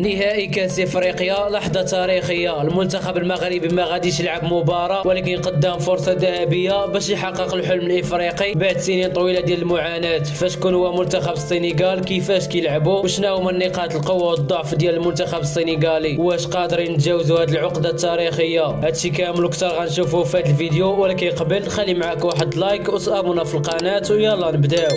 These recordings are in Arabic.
نهائي كأس افريقيا لحظة تاريخية. المنتخب المغربي ما غاديش يلعب مباراة، ولكن قدام فرصة ذهبية باش يحقق الحلم الافريقي بعد سنين طويلة ديال المعاناة. فشكون هو منتخب السنغال، كيفاش كيلعبوا، وشنو هما النقاط القوة والضعف ديال المنتخب السنغالي، واش قادرين نتجاوزوا هذه العقدة التاريخية؟ هادشي كامل وكثر غنشوفوه في هذا الفيديو، ولكن قبل خلي معاك واحد لايك وتابونا في القناة ويلا نبداو.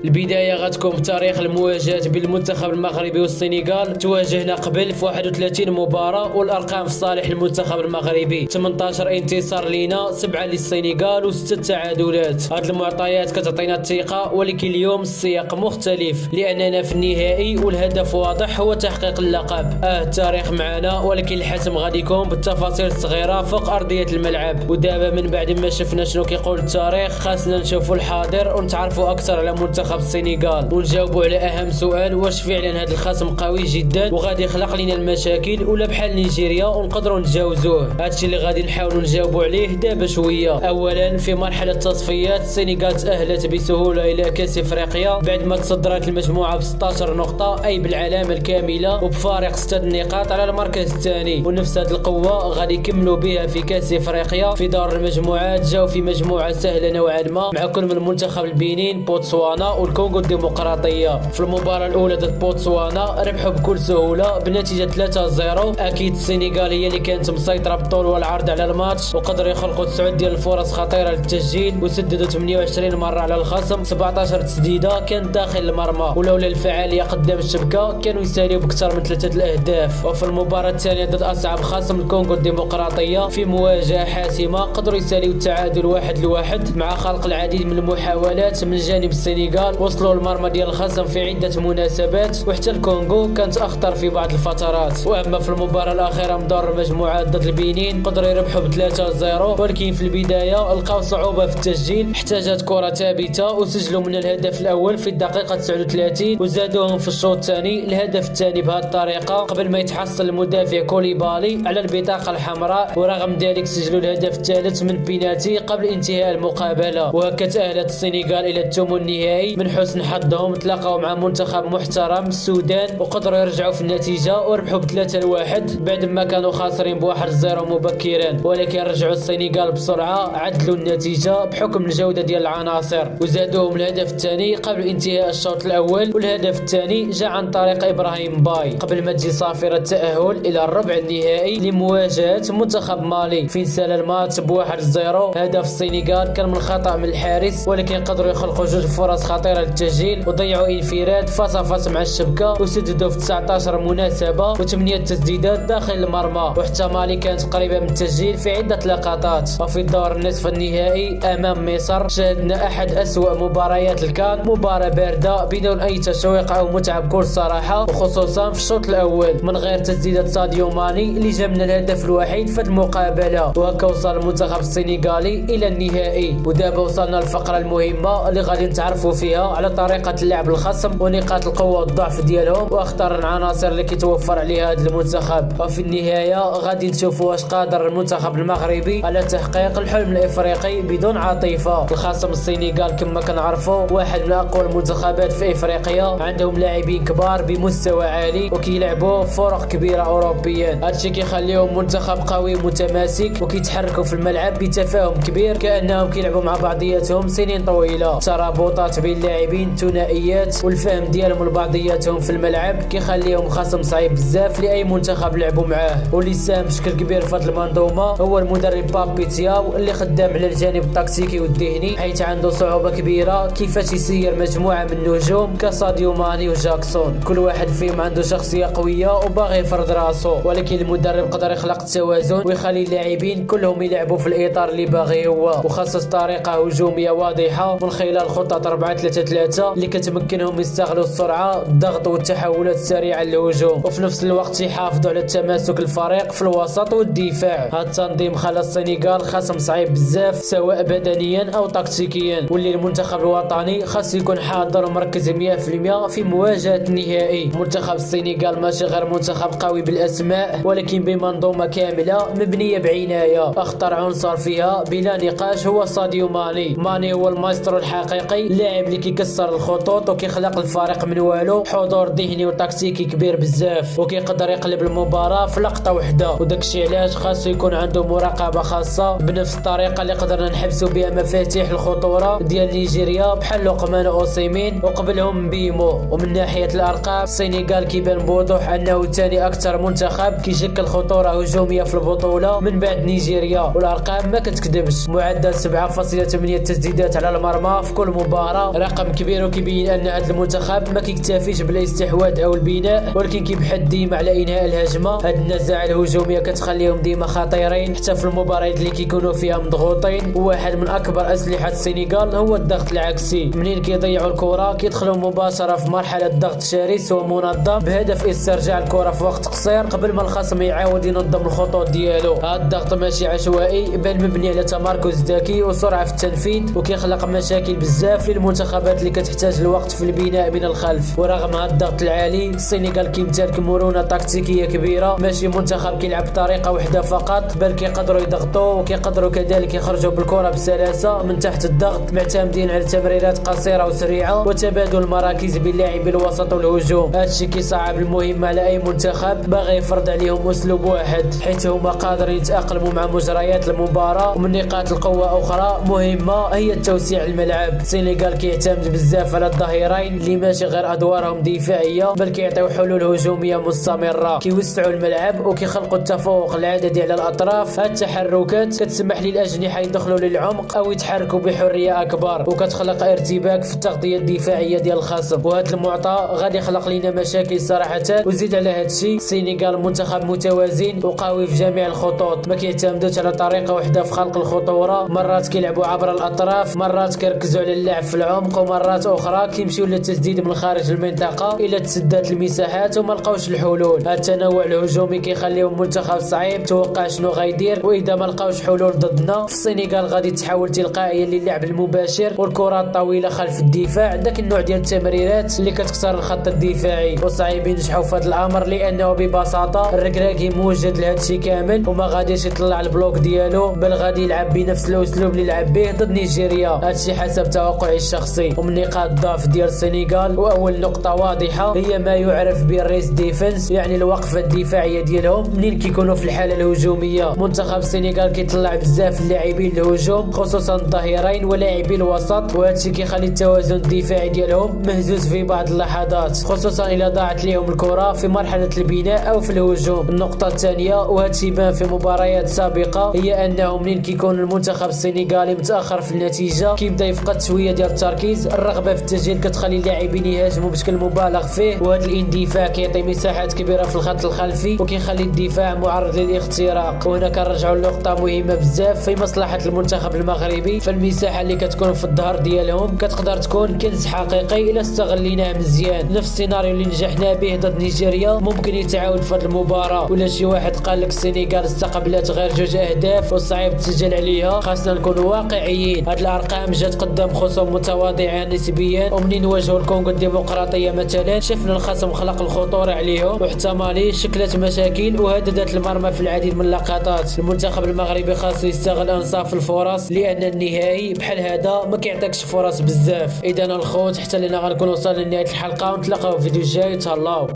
البداية غتكون بتاريخ المواجهات بين المنتخب المغربي والسنغال. تواجهنا قبل في 31 مباراة، والأرقام في صالح المنتخب المغربي: 18 انتصار لينا، 7 للسنغال و6 تعادلات. هاد المعطيات كتعطينا الثقة، ولكن اليوم السياق مختلف لأننا في النهائي والهدف واضح، هو تحقيق اللقب. التاريخ معنا، ولكن الحسم غادي يكون بالتفاصيل الصغيرة فوق أرضية الملعب. ودابا من بعد ما شفنا شنو كيقول التاريخ، خاصنا نشوفوا الحاضر ونتعرفوا أكثر على منتخب السنغال ونجاوبوا على اهم سؤال: واش فعلا هذا الخصم قوي جدا وغادي يخلق لنا المشاكل، ولا بحال نيجيريا ونقدروا نتجاوزوه؟ هادشي اللي غادي نحاولوا نجاوبوا عليه دابا شويه. اولا، في مرحله التصفيات السنغال تاهلت بسهوله الى كاس افريقيا بعد ما تصدرت المجموعه ب 16 نقطه، اي بالعلامه الكامله وبفارق 6 نقاط على المركز الثاني. ونفس هذه القوه غادي يكملوا بها في كاس افريقيا. في دور المجموعات جاو في مجموعه سهله نوعا ما، مع كل من منتخب البنين، بوتسوانا والكونغو الديمقراطية. في المباراة الأولى ضد بوتسوانا ربحوا بكل سهولة بنتيجة 3-0. أكيد السنغال هي اللي كانت مسيطرة بالطول والعرض على الماتش، وقدروا يخلقوا 9 ديال الفرص خطيرة للتسجيل، وسددوا 28 مرة على الخصم. 17 تسديدة كانت داخل المرمى، ولولا الفعالية قدام الشبكة كانوا يساليوا بأكثر من 3 الأهداف. وفي المباراة الثانية ضد أصعب خصم الكونغو الديمقراطية، في مواجهة حاسمة قدروا يساليوا التعادل 1-1 مع خلق العديد من المحاولات من جانب السنغال. وصلوا المرمى ديال الخصم في عدة مناسبات، وحتى الكونغو كانت أخطر في بعض الفترات. وأما في المباراة الأخيرة من دور المجموعات ضد البنين، قدروا يربحوا ب3-0، ولكن في البداية لقاو صعوبة في التسجيل. احتاجت كرة ثابتة وسجلوا من الهدف الأول في الدقيقة 39، وزادوهم في الشوط الثاني الهدف الثاني بهذه الطريقة قبل ما يتحصل المدافع كوليبالي على البطاقة الحمراء. ورغم ذلك سجلوا الهدف الثالث من بينالتي قبل انتهاء المقابلة. وهكا تأهلت السنغال إلى الثمن النهائي. من حسن حظهم تلاقوا مع منتخب محترم السودان، وقدروا يرجعوا في النتيجة وربحوا ب3-1 بعد ما كانوا خاسرين ب1-0 مبكرا. ولكن رجعوا السنغال بسرعة، عدلوا النتيجة بحكم الجودة ديال العناصر، وزادوهم الهدف الثاني قبل انتهاء الشوط الأول. والهدف الثاني جاء عن طريق إبراهيم باي قبل ما تجي صافرة التأهل إلى الربع النهائي لمواجهة منتخب مالي. فين سال الماتش ب1-0. هدف السنغال كان من خطأ من الحارس، ولكن قدروا يخلقوا 2 فرص خطيرة للتسجيل، وضيعوا انفراد فاس مع الشبكة، وسددوا في 19 مناسبة و8 تسديدات داخل المرمى. وحتى مالي كانت قريبة من التسجيل في عدة لقطات. وفي الدور النصف النهائي أمام مصر شاهدنا أحد أسوأ مباريات الكان، مباراة باردة بدون أي تشويق أو متعة بكل صراحة، وخصوصا في الشوط الأول من غير تسديدة ساديو ماني اللي جاب من الهدف الوحيد في المقابلة. وهكا وصل المنتخب السنغالي إلى النهائي. ودابا وصلنا للفقرة المهمة اللي غادي نتعرفوا فيها على طريقة اللعب الخصم ونقاط القوة والضعف ديالهم واخطر العناصر اللي كيتوفر عليها هذا المنتخب. وفي النهاية غادي نشوفوا واش قادر المنتخب المغربي على تحقيق الحلم الافريقي بدون عاطفة. الخصم السنغال كما كنعرفوا واحد من اقوى المنتخبات في افريقيا، عندهم لاعبين كبار بمستوى عالي وكيلعبوا فرق كبيرة اوروبيا. هادشي كيخليهم منتخب قوي متماسك، وكيتحركوا في الملعب بتفاهم كبير كأنهم كيلعبوا مع بعضياتهم سنين طويلة. ترابطات بين اللاعبين، ثنائيات، والفهم ديالهم لبعضياتهم في الملعب كيخليهم خصم صعيب بزاف لاي منتخب لعبوا معاه. واللي ساهم بشكل كبير في هذه المنظومه هو المدرب بابي تياو، اللي خدام على الجانب التكتيكي والذهني، حيث عنده صعوبه كبيره كيفاش يسير مجموعه من النجوم كساديو ماني وجاكسون. كل واحد فيهم عنده شخصيه قويه وباغي يفرض راسه، ولكن المدرب قدر يخلق التوازن ويخلي اللاعبين كلهم يلعبوا في الاطار اللي باغي هو، وخصص طريقه هجوميه واضحه من خلال خطه 4-3-3 اللي كتمكنهم يستغلوا السرعه، الضغط والتحولات السريعه للهجوم، وفي نفس الوقت يحافظوا على التماسك الفريق في الوسط والدفاع. هذا التنظيم خلى السنغال خصم صعيب بزاف سواء بدنيا او تكتيكيا، واللي المنتخب الوطني خاص يكون حاضر ومركز 100% في مواجهه النهائي. منتخب السنغال ماشي غير منتخب قوي بالاسماء، ولكن بمنظومه كامله مبنيه بعنايه. اخطر عنصر فيها بلا نقاش هو ساديو ماني. ماني هو المايسترو الحقيقي، اللاعب اللي كيكسر الخطوط وكيخلق الفريق من والو. حضور ذهني وتكتيكي كبير بزاف، وكيقدر يقلب المباراة في لقطة وحدة، وداكشي علاش خاصو يكون عنده مراقبة خاصة. بنفس الطريقة اللي قدرنا نحبسو بها مفاتيح الخطورة ديال نيجيريا بحال لقمان أوسيمين وقبلهم بيمو. ومن ناحية الأرقام السنغال كيبان بوضوح أنه ثاني أكثر منتخب كيشكل خطورة هجومية في البطولة من بعد نيجيريا، والأرقام ما كتكذبش. معدل 7.8 تسديدات على المرمى في كل مباراة، رقم كبير وكيبين أن هذا المنتخب ما كيكتفيش بالاستحواذ أو البناء، ولكن كيبحث ديما على إنهاء الهجمة. هاد النزاعة الهجومية كتخليهم ديما خطيرين حتى في المباريات اللي كيكونوا فيها مضغوطين. وواحد من أكبر أسلحة السنغال هو الضغط العكسي. منين كيضيعوا الكرة كيدخلوا مباشرة في مرحلة ضغط شرس ومنظم بهدف استرجاع الكرة في وقت قصير قبل ما الخصم يعاود ينظم الخطوط ديالو. هذا الضغط ماشي عشوائي، بل مبني على تمركز ذكي وسرعة في التنفيذ، وكيخلق مشاكل بزاف للمنتخبات اللي كتحتاج الوقت في البناء من الخلف. ورغم هذا الضغط العالي السنغال كيمتلك مرونة تكتيكية كبيرة، ماشي منتخب كيلعب بطريقة واحدة فقط، بل كيقدروا يضغطوا وكيقدروا كذلك يخرجوا بالكرة بسلاسة من تحت الضغط، معتمدين على تمريرات قصيرة وسريعة وتبادل المراكز بين لاعبي الوسط والهجوم. هادشي كيصعب المهمة على أي منتخب باغي يفرض عليهم أسلوب واحد، حيث هما قادرين يتأقلموا مع مجريات المباراة. ومن نقاط القوة أخرى مهمة هي التوسيع الملعب. السنغال كيعتمد بزاف على الظهيرين اللي ماشي غير أدوارهم دفاعية، بل كيعطيو حلول هجومية مستمرة، كيوسعوا الملعب وكيخلقوا التفوق العددي على الأطراف. هاد التحركات كتسمح للأجنحة يدخلوا للعمق أو يتحركوا بحرية أكبر، وكتخلق ارتباك في التغطية الدفاعية ديال الخصم. وهذا المعطى غادي يخلق لنا مشاكل صراحة. وزيد على هادشي السنغال منتخب متوازن وقوي في جميع الخطوط، ما كيعتمدوش على طريقة واحدة في خلق الخطورة. مرات كيلعبوا عبر الأطراف، مرات كيركزوا على اللعب في العمق، ومرات أخرى كيمشيو للتسديد من خارج المنطقة إلى تسدات المساحات وما لقاوش الحلول. هذا التنوع الهجومي كيخليهم منتخب صعيب توقع شنو غيدير، وإذا ما لقاوش حلول ضدنا في السنغال غادي تحول تلقائيا للعب المباشر والكرات الطويلة خلف الدفاع، داك النوع ديال التمريرات اللي كتكسر الخط الدفاعي. وصعيب ينجحوا في هذا الأمر لأنه ببساطة الركراكي موجد لهادشي كامل وما غاديش يطلع البلوك ديالو، بل غادي يلعب بنفس الأسلوب اللي لعب به ضد نيجيريا. هادشي حسب توقعي الشخصي. ومن نقاط الضعف ديال السنغال، وأول نقطة واضحة هي ما يعرف بالريس ديفنس، يعني الوقفة الدفاعية ديالهم منين كيكونوا في الحالة الهجومية. منتخب السنغال كيطلع بزاف اللاعبين الهجوم خصوصا الظهيرين ولاعبي الوسط، وهادشي كيخلي التوازن الدفاعي ديالهم مهزوز في بعض اللحظات، خصوصا إلا ضاعت ليهم الكرة في مرحلة البناء أو في الهجوم. النقطة الثانية وهادشي بان في مباريات سابقة هي أنه منين كيكون المنتخب السنغالي متأخر في النتيجة كيبدا يفقد شوية ديال التركيز. الرغبة في التسجيل كتخلي اللاعبين يهاجموا بشكل مبالغ فيه، وهذا الاندفاع كيعطي مساحات كبيرة في الخط الخلفي وكيخلي الدفاع معرض للاختراق. وهنا كنرجعوا لنقطة مهمة بزاف في مصلحة المنتخب المغربي، فالمساحة اللي كتكون في الظهر ديالهم كتقدر تكون كنز حقيقي إلا استغليناه مزيان. نفس السيناريو اللي نجحنا به ضد نيجيريا ممكن يتعاود في هذه المباراة. ولا شي واحد قال لك السنغال استقبلت غير 2 أهداف وصعيب تسجل عليها، خاصنا نكونوا واقعيين. هاد الأرقام جات قدام خصوم متواضعة نسبيا، ومنين واجهوا الكونغو الديمقراطية مثلا شفنا الخصم خلق الخطورة عليهم، وحتى مالي شكلت مشاكل وهددت المرمى في العديد من اللقطات. المنتخب المغربي خاصو يستغل انصاف الفرص، لأن النهائي بحال هذا ما كيعطيكش فرص بزاف. إذا الخوت حتى لنا غنكون وصلنا لنهاية الحلقة، ونتلاقاو في فيديو جاي. تهلاو.